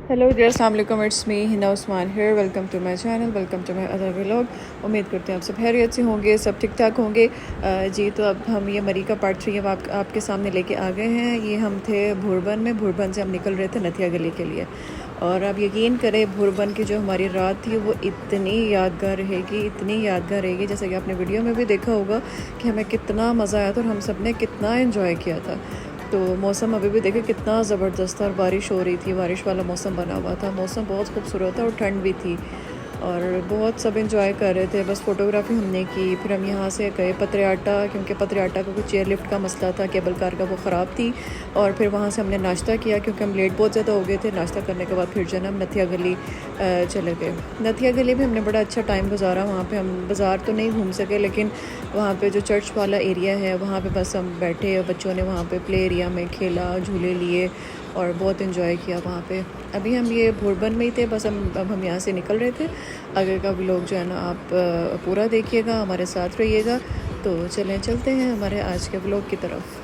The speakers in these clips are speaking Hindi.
हेलो डियर, अस्सलाम वालेकुम। It's me Hina Usman here. Welcome to my channel, welcome to my other vlog. उम्मीद करते हैं आप सब खैरियत से होंगे, सब ठीक ठाक होंगे। जी तो अब हम ये मरी का पार्ट 3 अब आपके सामने लेके आ गए हैं। ये हम थे भूरबन में, भूरबन से हम निकल रहे थे नथिया गली के लिए। और अब यकीन करें, भूरबन की जो हमारी रात थी वो इतनी यादगार रहेगी, इतनी यादगार रहेगी। जैसे कि आपने वीडियो में भी देखा होगा कि हमें कितना मज़ा आया था और हम सब ने कितना इन्जॉय किया था। तो मौसम अभी भी देखे कितना ज़बरदस्त था और बारिश हो रही थी, बारिश वाला मौसम बना हुआ था। मौसम बहुत खूबसूरत था और ठंड भी थी और बहुत सब इंजॉय कर रहे थे। बस फ़ोटोग्राफी हमने की। फिर हम यहाँ से गए पत्रियाटा, क्योंकि पत्रियाटा का कुछ चेयर लिफ्ट का मसला था, केबल कार का, वो ख़राब थी। और फिर वहाँ से हमने नाश्ता किया क्योंकि हम लेट बहुत ज़्यादा हो गए थे। नाश्ता करने के बाद फिर जो है ना हम नथिया गली चले गए। नथिया गली में हमने बड़ा अच्छा टाइम गुजारा। वहाँ पे हम बाज़ार तो नहीं घूम सके, लेकिन वहाँ पे जो चर्च वाला एरिया है वहाँ पे बस हम बैठे और बच्चों ने वहाँ पे प्ले एरिया में खेला, झूले लिए और बहुत इन्जॉय किया वहाँ पे। अभी हम ये भूरबन में ही थे, बस अब हम यहाँ से निकल रहे थे। आगे का व्लॉग जो है ना आप पूरा देखिएगा, हमारे साथ रहिएगा। तो चलें, चलते हैं हमारे आज के व्लॉग की तरफ।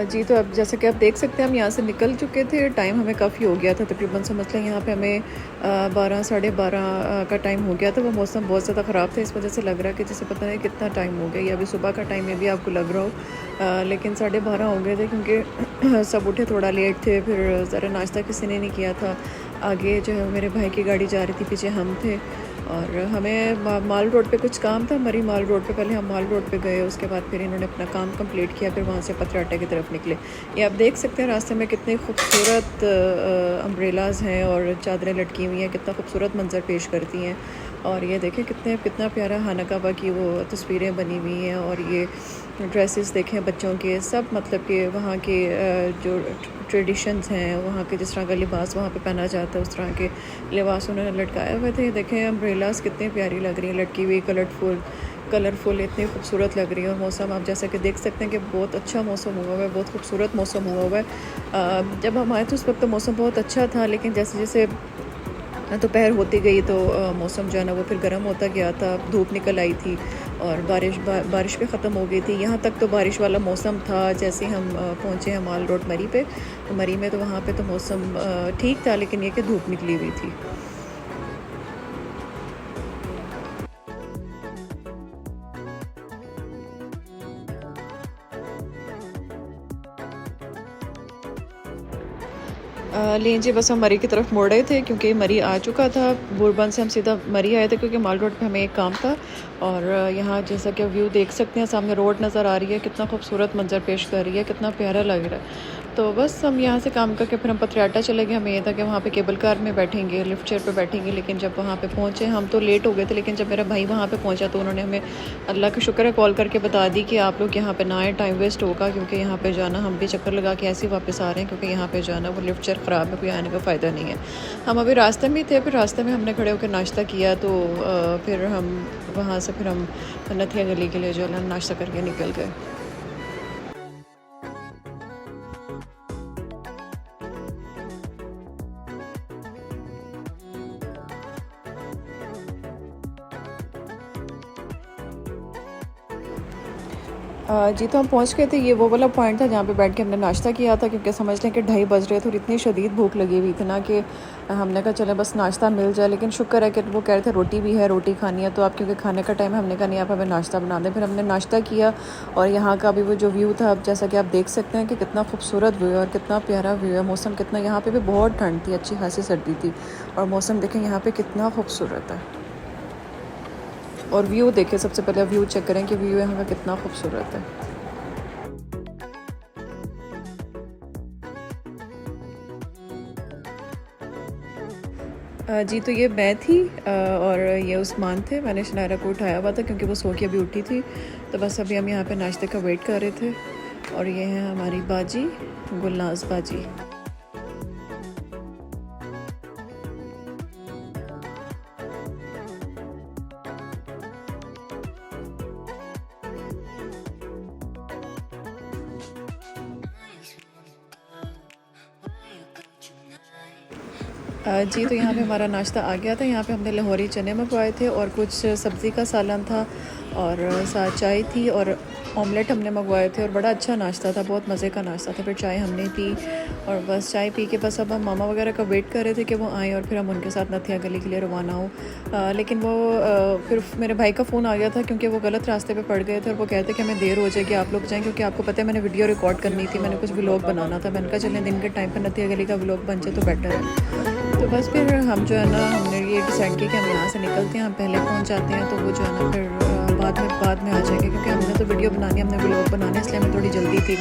जी तो अब जैसा कि आप देख सकते हैं हम यहाँ से निकल चुके थे। टाइम हमें काफ़ी हो गया था, तकरीबन समझ लें यहाँ पे हमें 12 साढ़े 12 का टाइम हो गया था। वो मौसम बहुत ज़्यादा ख़राब था, इस वजह से लग रहा है कि जैसे पता नहीं कितना टाइम हो गया, या अभी सुबह का टाइम में भी आपको लग रहा हो। लेकिन 12:30 हो गए थे क्योंकि सब उठे थोड़ा लेट थे। फिर ज़रा नाश्ता किसी ने नहीं किया था। आगे जो है मेरे भाई की गाड़ी जा रही थी, पीछे हम थे। और हमें माल रोड पे कुछ काम था, मरी माल रोड पे। पहले हम माल रोड पे गए, उसके बाद फिर इन्होंने अपना काम कंप्लीट किया। फिर वहाँ से पत्रियाटा की तरफ निकले। ये आप देख सकते हैं रास्ते में कितने खूबसूरत अम्ब्रेलाज़ हैं और चादरें लटकी हुई हैं, कितना खूबसूरत मंजर पेश करती हैं। और ये देखें कितना प्यारा खाना की वो तस्वीरें बनी हुई हैं। और ये ड्रेसेस देखें बच्चों के, सब मतलब कि वहाँ के जो ट्रेडिशंस हैं, वहाँ के जिस तरह का लिबास वहाँ पे पहना जाता है उस तरह के लिबास उन्होंने लटकाए हुए थे। देखें अम्ब्रेलास कितनी प्यारी लग रही हैं, लटकी हुई, कलरफुल इतनी खूबसूरत लग रही है। और मौसम आप जैसा कि देख सकते हैं कि बहुत अच्छा मौसम हुआ हुआ है, बहुत खूबसूरत मौसम हुआ हुआ है। जब हम आए थे उस वक्त तो मौसम बहुत अच्छा था, लेकिन जैसे जैसे दोपहर होती गई तो मौसम जो है ना वो फिर गर्म होता गया था। धूप निकल आई थी और बारिश भी ख़त्म हो गई थी। यहाँ तक तो बारिश वाला मौसम था। जैसे हम पहुँचे हैं माल रोड मरी पे, तो मरी में तो वहाँ पे तो मौसम ठीक था, लेकिन ये कि धूप निकली हुई थी। लें जी, बस हम मरी की तरफ मुड़ रहे थे क्योंकि मरी आ चुका था। भूरबन से हम सीधा मरी आए थे क्योंकि माल रोड पे हमें एक काम था। और यहाँ जैसा कि व्यू देख सकते हैं, सामने रोड नज़र आ रही है, कितना खूबसूरत मंजर पेश कर रही है, कितना प्यारा लग रहा है। तो बस हम यहाँ से काम करके फिर हम पत्रियाटा चले गए। हमें ये था कि वहाँ पे केबल कार में बैठेंगे, लिफ्ट चेयर पे बैठेंगे। लेकिन जब वहाँ पे पहुँचे, हम तो लेट हो गए थे, लेकिन जब मेरा भाई वहाँ पे पहुँचा तो उन्होंने हमें अल्लाह का शुक्र है कॉल करके बता दी कि आप लोग यहाँ पे ना आए, टाइम वेस्ट होगा। क्योंकि यहाँ पे जाना, हम भी चक्कर लगा के ऐसे ही वापस आ रहे हैं क्योंकि यहाँ पे जाना वो लिफ्ट चेयर ख़राब है, कोई आने का फ़ायदा नहीं है। हम अभी रास्ते में थे, फिर रास्ते में हमने खड़े होकर नाश्ता किया। तो फिर हम वहाँ से फिर हम नथिया गली के लिए जो है नाश्ता करके निकल गए। जी तो हम पहुंच गए थे। ये वो वाला पॉइंट था जहाँ पे बैठ के हमने नाश्ता किया था, क्योंकि समझ लें कि 2:30 बज रहे थे और इतनी शदीद भूख लगी हुई थी ना कि हमने कहा चले बस नाश्ता मिल जाए। लेकिन शुक्र है कि वो कह रहे थे रोटी भी है, रोटी खानी है। तो आप क्योंकि खाने का टाइम है, हमने कहा नहीं आप हमें नाश्ता बना दें। फिर हमने नाश्ता किया और यहाँ का भी वो जो व्यू था, अब जैसा कि आप देख सकते हैं कि कितना खूबसूरत व्यू है और कितना प्यारा व्यू है। मौसम कितना, यहाँ पर भी बहुत ठंड थी, अच्छी खासी सर्दी थी। और मौसम देखें यहाँ पर कितना खूबसूरत है। और व्यू देखें, सबसे पहले व्यू चेक करें कि व्यू यहाँ का कितना खूबसूरत है। जी तो ये मैं थी और ये उस्मान थे। मैंने शनारा को उठाया हुआ था क्योंकि वो सो के अभी उठी थी। तो बस अभी हम यहाँ पे नाश्ते का वेट कर रहे थे। और ये है हमारी बाजी, गुलनाज बाजी। जी तो यहाँ पे हमारा नाश्ता आ गया था। यहाँ पे हमने लाहौरी चने मंगवाए थे और कुछ सब्ज़ी का सालन था और साथ चाय थी और ऑमलेट हमने मंगवाए थे और बड़ा अच्छा नाश्ता था, बहुत मज़े का नाश्ता था। फिर चाय हमने पी और बस चाय पी के बस अब हम मामा वगैरह का वेट कर रहे थे कि वो आएँ और फिर हम उनके साथ नथिया गली के लिए रवाना हो। लेकिन वो फिर मेरे भाई का फ़ोन आ गया था क्योंकि वो गलत रास्ते पे पड़ गए थे और वो कहते कि हमें देर हो जाएगी, आप लोग जाएँ, क्योंकि आपको पता है मैंने वीडियो रिकॉर्ड करनी थी, मैंने कुछ व्लॉग बनाना था। मैंने कहा चलें दिन के टाइम पर नथिया गली का व्लॉग बन जाए तो बेटर है। तो बस फिर हम जो है ना, हमने ये डिसाइड किया कि हम यहाँ से निकलते हैं, हम पहले पहुँच जाते हैं तो वो जो है ना फिर बाद में आ जाएंगे, क्योंकि हमने तो वीडियो बनानी, हमने व्लॉग बनाने, इसलिए हमें थोड़ी जल्दी थी।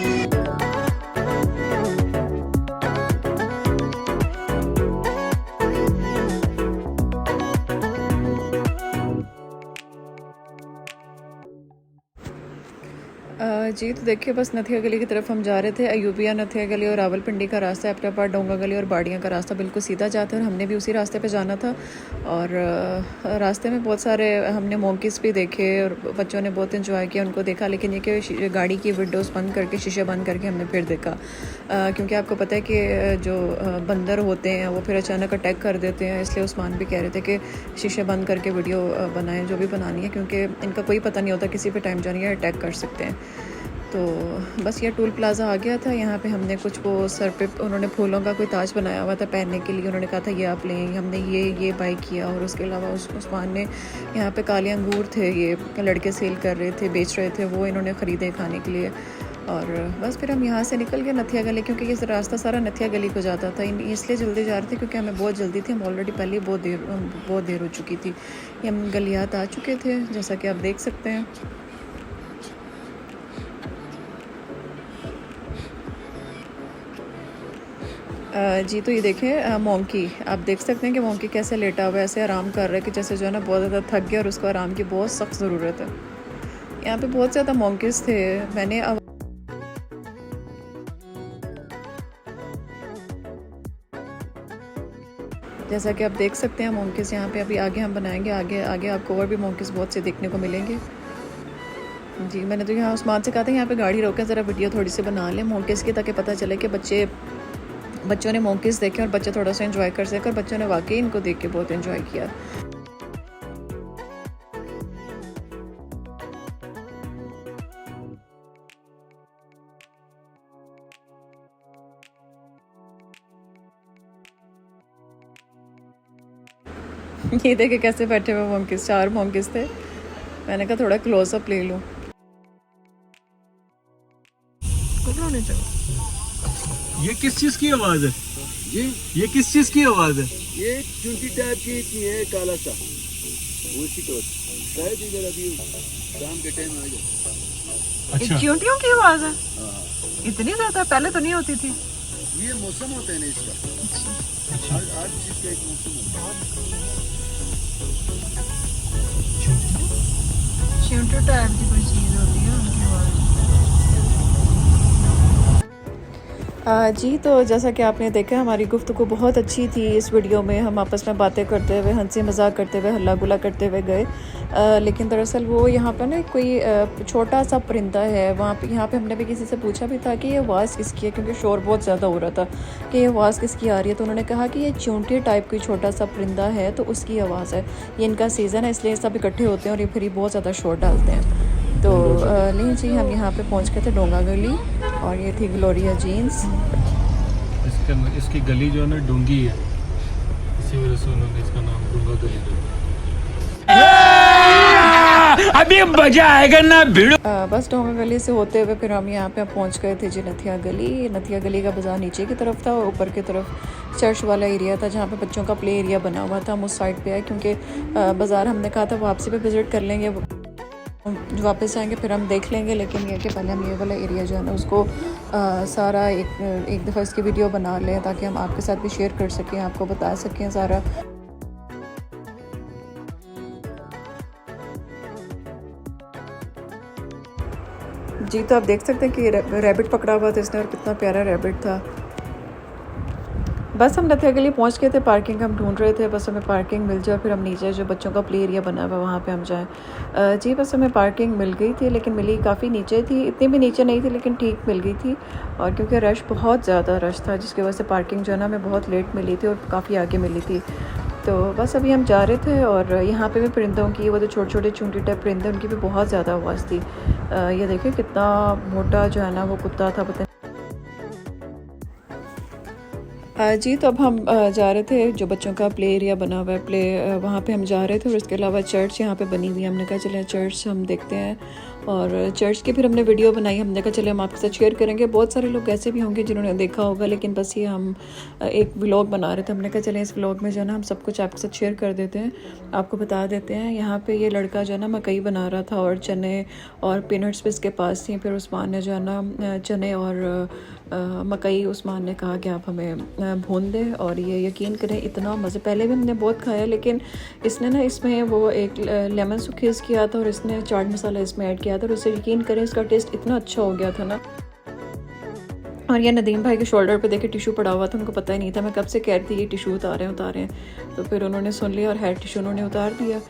जी तो देखिए बस नथिया गली की तरफ हम जा रहे थे। अयूबिया, नथिया गली और रावलपिंडी का रास्ता है, अपने पास डोंगा गली और बाड़ियाँ का रास्ता बिल्कुल सीधा जाता है और हमने भी उसी रास्ते पे जाना था। और रास्ते में बहुत सारे हमने मोंकीज़ भी देखे और बच्चों ने बहुत इन्जॉय किया, उनको देखा। लेकिन ये कि गाड़ी की विंडोज़ बंद करके, शीशे बंद करके हमने फिर देखा, क्योंकि आपको पता है कि जो बंदर होते हैं वो फिर अचानक अटैक कर देते हैं। इसलिए उस्मान भी कह रहे थे कि शीशे बंद करके वीडियो बनाएं जो भी बनानी है, क्योंकि इनका कोई पता नहीं होता, किसी भी टाइम जानी है अटैक कर सकते हैं। तो बस ये टूल प्लाज़ा आ गया था। यहाँ पे हमने कुछ वो सर पे उन्होंने फूलों का कोई ताज बनाया हुआ था पहनने के लिए, उन्होंने कहा था ये आप लें, हमने ये बाई किया। और उसके अलावा उस्मान ने यहाँ पे काले अंगूर थे, ये लड़के सेल कर रहे थे, बेच रहे थे, वो इन्होंने ख़रीदे खाने के लिए। और बस फिर हम यहाँ से निकल गए नथिया गली, क्योंकि ये रास्ता सारा नथिया गली को जाता था। इसलिए जल्दी जा रहे थे क्योंकि हमें बहुत जल्दी थी, हम ऑलरेडी पहले बहुत देर हो चुकी थी। ये हम गलियात आ चुके थे, जैसा कि आप देख सकते हैं। जी तो ये देखें मोंकी, आप देख सकते हैं कि मोंकी कैसे लेटा हुआ है, ऐसे आराम कर रहा है कि जैसे जो है ना बहुत ज़्यादा थक गया और उसको आराम की बहुत सख्त ज़रूरत है। यहाँ पे बहुत ज़्यादा मोंकीज़ थे। मैंने जैसा कि आप देख सकते हैं मोंकीज़ यहाँ पे अभी आगे हम बनाएंगे, आगे आगे आपको और भी मोंकीज़ बहुत से देखने को मिलेंगे। जी मैंने तो यहाँ उस्मान से कहा था यहाँ पे गाड़ी रोकें, ज़रा वीडियो थोड़ी सी बना लें मोंकीज़ की, ताकि पता चले कि बच्चों ने मोंकीज़ देखे और बच्चे थोड़ा सा एंजॉय कर सके। और बच्चों ने वाकई इनको देख के बहुत एंजॉय किया। ये देखे कैसे बैठे हुए मोंकीज़, 4 मोंकीज़ थे। मैंने कहा थोड़ा क्लोजअप ले लूँ। ये किस चीज़ की आवाज़ है जी? ये किस चीज़ की आवाज़ है? ये चुंटी टाइप की इतनी है, काला सा, उसी को शायद इधर अभी शाम के टाइम आ जाए। अच्छा, चींटियों की आवाज़ है? इतनी ज़्यादा पहले तो नहीं होती थी। ये मौसम होता है ना इसका। हर चीज़ का एक मौसम होता है। चींटी टाइप की कोई चीज़ होती है उनकी आवाज़। जी तो जैसा कि आपने देखा हमारी गुफ्तगू बहुत अच्छी थी। इस वीडियो में हम आपस में बातें करते हुए, हंसी मजाक करते हुए, हल्ला गुला करते हुए गए। लेकिन दरअसल वो यहाँ पर ना कोई छोटा सा परिंदा है वहाँ पे। यहाँ पे हमने भी किसी से पूछा भी था कि ये आवाज़ किसकी है, क्योंकि शोर बहुत ज़्यादा हो रहा था कि ये आवाज़ किसकी आ रही है। तो उन्होंने कहा कि ये चूंटी टाइप कोई छोटा सा परिंदा है, तो उसकी आवाज़ है। ये इनका सीज़न है, इसलिए सब इकट्ठे होते हैं और ये फिर बहुत ज़्यादा शोर डालते हैं। तो नहीं जी, हम यहाँ पे पहुँच गए थे डोंगा गली और ये थी ग्लोरिया जीन्स। इसकी गली जो है ना डूंगी है, इसी वजह से उन्होंने इसका नाम डूंगा गली दिया। अभी मजा आएगा ना भिड़ो। बस डोंगा गली से होते हुए फिर हम यहाँ पे पहुँच गए थे जी नथिया गली। नथिया गली का बाज़ार नीचे की तरफ था और ऊपर की तरफ चर्च वाला एरिया था जहाँ पे बच्चों का प्ले एरिया बना हुआ था। हम उस साइड पे आए क्योंकि बाज़ार हमने कहा था वापसी पे विज़िट कर लेंगे, वापस आएंगे फिर हम देख लेंगे। लेकिन ये कि पहले हम ये वाला एरिया जो है ना उसको सारा एक दफ़ा इसकी वीडियो बना लें, ताकि हम आपके साथ भी शेयर कर सकें, आपको बता सकें सारा। जी तो आप देख सकते हैं कि रैबिट पकड़ा हुआ था इसने और कितना प्यारा रैबिट था। बस हम नथिया गली पहुँच गए थे, पार्किंग हम ढूंढ रहे थे, बस हमें पार्किंग मिल जाए फिर हम नीचे जो बच्चों का प्ले एरिया बना हुआ वहाँ पे हम जाएं। जी बस हमें पार्किंग मिल गई थी, लेकिन मिली काफ़ी नीचे थी, इतनी भी नीचे नहीं थी लेकिन ठीक मिल गई थी। और क्योंकि रश बहुत ज़्यादा रश था, जिसकी वजह से पार्किंग जो है ना हमें बहुत लेट मिली थी और काफ़ी आगे मिली थी। तो बस अभी हम जा रहे थे और यहाँ पे भी परिंदों की, वो जो छोटे छोटे चूंटी टाइप परिंदे, उनकी भी बहुत ज़्यादा आवाज़ थी। ये देखिए कितना मोटा जो है ना वो कुत्ता था, पता जी। तो अब हम जा रहे थे, जो बच्चों का प्ले एरिया बना हुआ है, वहाँ पे हम जा रहे थे। और इसके अलावा चर्च यहाँ पे बनी हुई है। हमने कहा चले चर्च हम देखते हैं, और चर्च की फिर हमने वीडियो बनाई। हमने कहा चले हम आपके साथ शेयर करेंगे। बहुत सारे लोग ऐसे भी होंगे जिन्होंने देखा होगा, लेकिन बस ये हम एक व्लॉग बना रहे थे। हमने कहा चले इस व्लॉग में जो है ना हम सब कुछ आपके साथ शेयर कर देते हैं, आपको बता देते हैं। यहाँ पे ये लड़का जो है ना मकई बना रहा था, और चने और पीनट्स भी इसके पास थी। फिर उस्मान ने जो है ना चने और मकई, उस्मान ने कहा कि आप हमें भून दें। और ये यकीन करें इतना मज़े, पहले भी हमने बहुत खाया, लेकिन इसने ना इसमें वो एक लेमन सुखीज़ किया था, और इसने चाट मसाला इसमें ऐड किया था, और इससे यकीन करें इसका टेस्ट इतना अच्छा हो गया था ना। और ये नदीम भाई के शोल्डर पे देखे टिशू पड़ा हुआ था, उनको पता ही नहीं था। मैं कब से कह रही थी ये टिशू उतारें। तो फिर उन्होंने सुन लिया और हेड टिशू उन्होंने उतार दिया।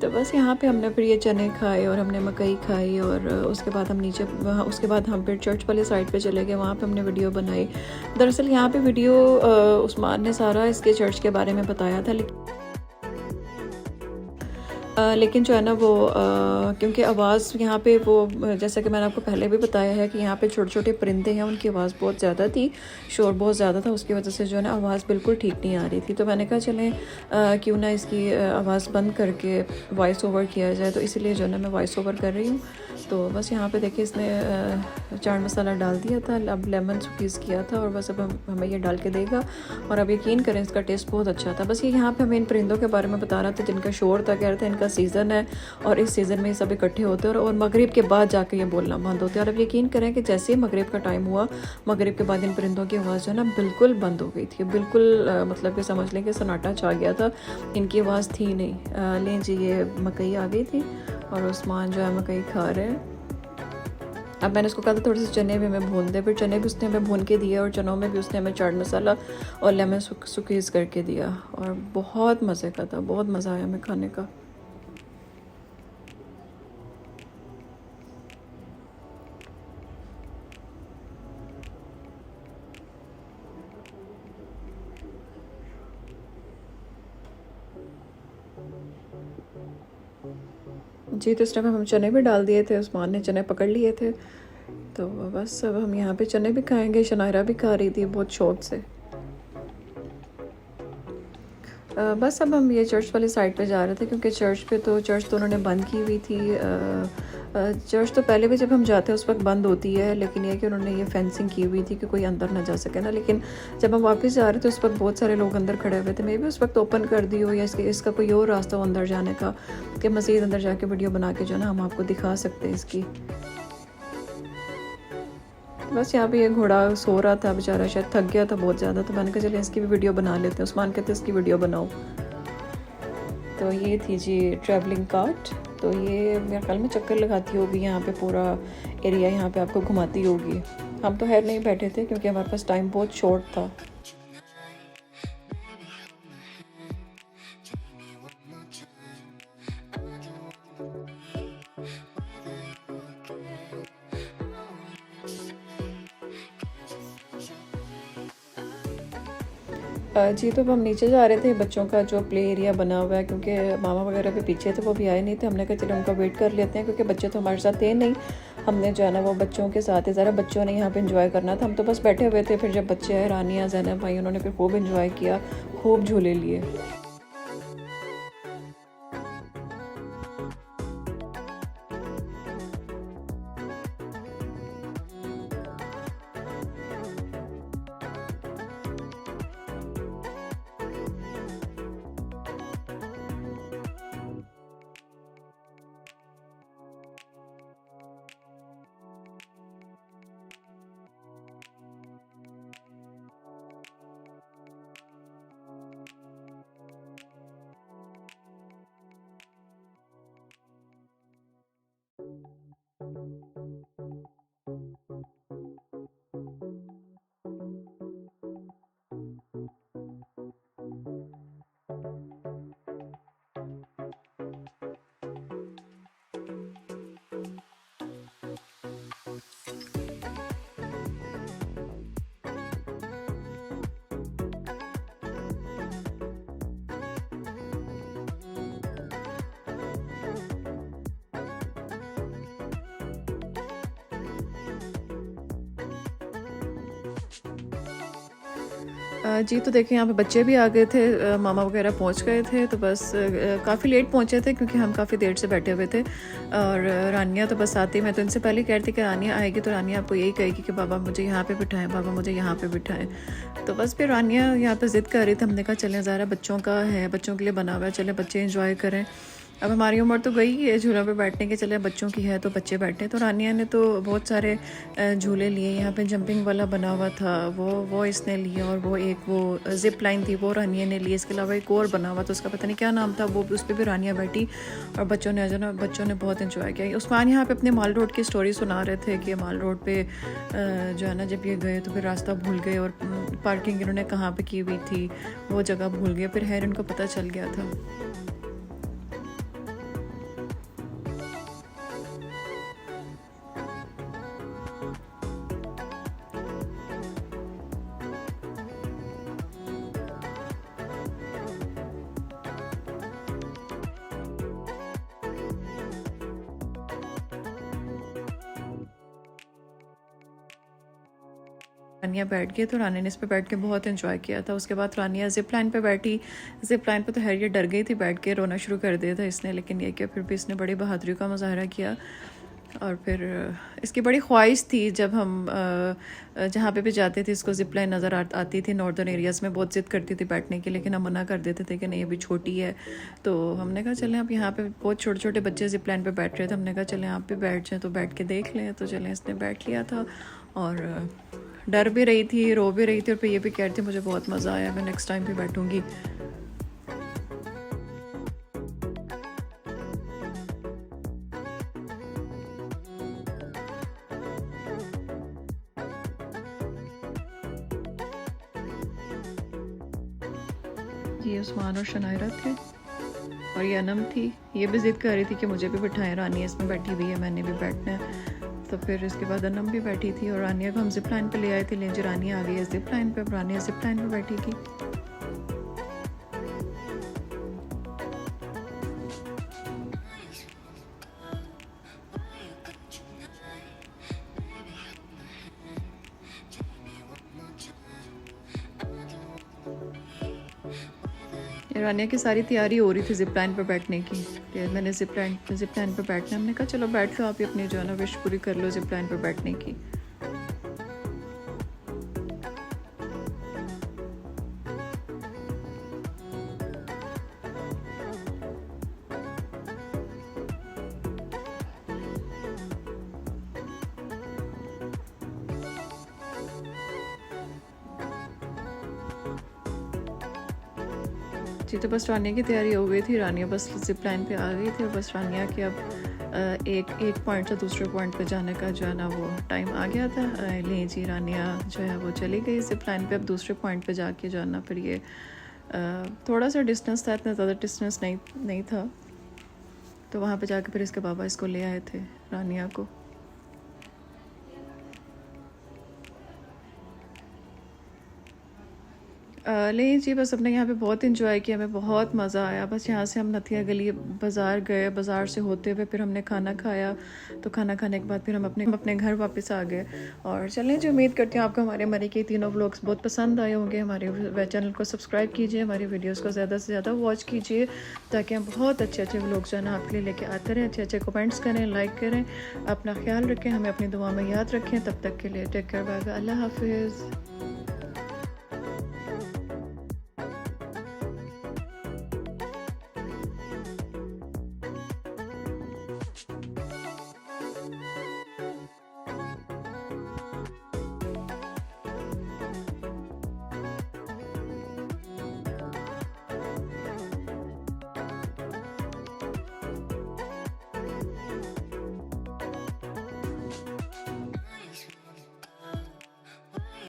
तो बस यहाँ पे हमने फिर ये चने खाए और हमने मकई खाई, और उसके बाद हम नीचे उसके बाद हम फिर चर्च वाले साइड पे चले गए। वहाँ पे हमने वीडियो बनाई। दरअसल यहाँ पे वीडियो उस्मान ने सारा इसके चर्च के बारे में बताया था, लेकिन जो है ना वो क्योंकि आवाज़ यहाँ पे वो, जैसा कि मैंने आपको पहले भी बताया है कि यहाँ पे छोटे छोटे परिंदे हैं, उनकी आवाज़ बहुत ज़्यादा थी, शोर बहुत ज़्यादा था। उसकी वजह से जो है ना आवाज़ बिल्कुल ठीक नहीं आ रही थी। तो मैंने कहा चलें क्यों ना इसकी आवाज़ बंद करके वॉइस ओवर किया जाए। तो इसलिए जो है ना मैं वॉइस ओवर कर रही हूँ। तो बस यहाँ पे देखिए इसने चाट मसाला डाल दिया था, अब लेमन सुकीज़ किया था, और बस अब हमें ये डाल के देगा। और अब यकीन करें इसका टेस्ट बहुत अच्छा था। बस ये यहाँ पे हमें इन परिंदों के बारे में बता रहा था जिनका शोर था, कह रहे थे इनका सीज़न है और इस सीज़न में ये सब इकट्ठे होते हैं, और मगरिब के बाद जाके ये बोलना बंद होते हैं। और अब यकीन करें कि जैसे ही मगरिब का टाइम हुआ, मगरिब के बाद इन परिंदों की आवाज़ जो है ना बिल्कुल बंद हो गई थी। बिल्कुल मतलब कि समझ लें कि सन्नाटा छा गया था, इनकी आवाज़ थी नहीं। लें जी, ये मकई आ गई थी और उस्मान जो है मकई खा रहे हैं। अब मैंने उसको कहा था थोड़े से चने भी हमें भून दे, फिर चने भी उसने हमें भून के दिए, और चनों में भी उसने हमें चाट मसाला और लेमन सुकीज़ करके दिया। और बहुत मज़े का था, बहुत मज़ा आया हमें खाने का। जी, तो इस टाइम हम चने भी डाल दिए थे, उस्मान ने चने पकड़ लिए थे। तो बस अब हम यहाँ पे चने भी खाएंगे। शनायरा भी खा रही थी बहुत शौक से। बस अब हम ये चर्च वाली साइड पे जा रहे थे, क्योंकि चर्च तो उन्होंने बंद की हुई थी। चर्च तो पहले भी जब हम जाते हैं उस वक्त बंद होती है, लेकिन ये कि उन्होंने ये फेंसिंग की हुई थी कि कोई अंदर ना जा सके ना। लेकिन जब हम वापस जा रहे थे उस वक्त बहुत सारे लोग अंदर खड़े हुए थे। मे भी उस वक्त ओपन कर दी हो, या इसका कोई और रास्ता हो अंदर जाने का, कि मज़ीद अंदर जाके वीडियो बना के जो है ना हम आपको दिखा सकते हैं इसकी। बस यहाँ पे ये घोड़ा सो रहा था बेचारा, शायद थक गया था बहुत ज़्यादा। तो मैंने कहा चले इसकी भी वीडियो बना लेते हैं। उस्मान कहते इसकी वीडियो बनाओ। तो ये थी जी ट्रैवलिंग कार्ट। तो ये मेरे ख्याल में चक्कर लगाती होगी यहाँ पे, पूरा एरिया यहाँ पे आपको घुमाती होगी। हम तो खैर नहीं बैठे थे क्योंकि हमारे पास टाइम बहुत शॉर्ट था। जी, तो अब हम नीचे जा रहे थे। बच्चों का जो प्ले एरिया बना हुआ है, क्योंकि मामा वगैरह भी पीछे थे, वो भी आए नहीं थे। हमने कहा चलो उनका वेट कर लेते हैं, क्योंकि बच्चे तो हमारे साथ थे नहीं। हमने जो है ना वो बच्चों के साथ ही ज़रा बच्चों ने यहाँ पे एंजॉय करना था। हम तो बस बैठे हुए थे। फिर जब बच्चे आए, रानिया, ज़ैनब भाई, उन्होंने फिर खूब एंजॉय किया, खूब झूले लिए। जी तो देखिए यहाँ पे बच्चे भी आ गए थे, मामा वगैरह पहुँच गए थे, तो बस काफ़ी लेट पहुँचे थे क्योंकि हम काफ़ी देर से बैठे हुए थे। और रानिया तो बस आती, मैं तो इनसे पहले कह रही थी कि रानिया आएगी तो रानिया आपको यही कहेगी कि बाबा मुझे यहाँ पे बिठाएं, बाबा मुझे यहाँ पे बिठाएं। तो बस फिर रानिया यहाँ पे ज़िद कर रही थी, हमने कहा चलें ज़रा बच्चों का है, बच्चों के लिए बना हुआ है, चले बच्चे इंजॉय करें। अब हमारी उम्र तो गई है झूलों पे बैठने के, चले बच्चों की है तो बच्चे बैठे। तो रानिया ने तो बहुत सारे झूले लिए, यहाँ पे जंपिंग वाला बना हुआ था वो इसने लिया, और वो एक वो जिप लाइन थी वो रानिया ने ली। इसके अलावा एक और बना हुआ था, उसका पता नहीं क्या नाम था, वो उस पर भी रानिया बैठी और बच्चों ने बहुत इन्जॉय किया। उस्मान यहाँ पे अपने माल रोड की स्टोरी सुना रहे थे कि माल रोड पे जो है ना जब ये गए तो फिर रास्ता भूल गए और पार्किंग इन्होंने कहाँ पे की हुई थी वो जगह भूल गए, फिर खैर इनको पता चल गया था। रानिया बैठ गई तो रानी ने इस पे बैठ के बहुत एंजॉय किया था। उसके बाद रानिया जिप लाइन पे बैठी। जिप लाइन पे तो हैरिया डर गई थी, बैठ के रोना शुरू कर दिया था इसने, लेकिन ये कि फिर भी इसने बड़ी बहादुरी का मुजाहरा किया। और फिर इसकी बड़ी ख्वाहिश थी जब हम जहाँ पे भी जाते थे इसको जिप लाइन नज़र आती थी नॉर्दर्न एरियाज़ में, बहुत ज़िद करती थी बैठने की, लेकिन हम मना कर देते थे कि नहीं अभी छोटी है। तो हमने कहा चलें, अब यहाँ पे बहुत छोटे छोटे बच्चे जिप लाइन पे बैठ रहे थे, हमने कहा चलें आप भी बैठ जाएँ तो बैठ के देख लें। तो चलें, इसने बैठ लिया था और डर भी रही थी, रो भी रही थी, और फिर ये भी कह रही थी मुझे बहुत मज़ा आया, मैं नेक्स्ट टाइम भी बैठूँगी। ये उस्मान और शनायरा थे और ये अनम थी, ये भी ज़िद कर रही थी कि मुझे भी बिठाएं, रानिया इसमें बैठी हुई है मैंने भी बैठना है। तो फिर इसके बाद अनम भी बैठी थी और रानिया को हम जिप लाइन पे ले आए थे, लेकिन रानिया आ गई है जिप लाइन पे, रानिया जिप लाइन पे बैठी थी। रानिया की सारी तैयारी हो रही थी जिप लाइन पर बैठने की, कि मैंने जिप लाइन पर बैठना, हमने कहा चलो बैठ लो, आप ही अपनी जो है ना विश पूरी कर लो जिप लाइन पर बैठने की। जी तो बस रानिया की तैयारी हो गई थी, रानिया बस जिप लाइन पे आ गई थी और बस रानिया के अब एक पॉइंट से दूसरे पॉइंट पे जाने का जो है ना वो टाइम आ गया था। ले जी रानिया जो है वो चली गई जिप लाइन पे। अब दूसरे पॉइंट पे जाके जो है ना फिर ये थोड़ा सा डिस्टेंस था, इतना ज़्यादा डिस्टेंस नहीं था, तो वहाँ पे जाके फिर इसके बाबा इसको ले आए थे रानिया को। नहीं जी, बस अपने यहाँ पे बहुत इंजॉय किया, हमें बहुत मज़ा आया। बस यहाँ से हम नथिया गली बाज़ार गए, बाज़ार से होते हुए फिर हमने खाना खाया, तो खाना खाने के बाद फिर हम अपने घर वापस आ गए। और चलें जी, उम्मीद करती हूँ आपको हमारे मरी के तीनों व्लॉग्स बहुत पसंद आए होंगे। हमारे चैनल को सब्सक्राइब कीजिए, हमारी वीडियोज़ को ज़्यादा से ज़्यादा वॉच कीजिए, ताकि हम बहुत अच्छे व्लॉग्स जो है ना आपके लिए लेके आते रहें। अच्छे कमेंट्स करें, लाइक करें, अपना ख्याल रखें, हमें अपनी दुआ में याद रखें। तब तक के लिए टेक केयर, बाय बाय, अल्लाह हाफिज़।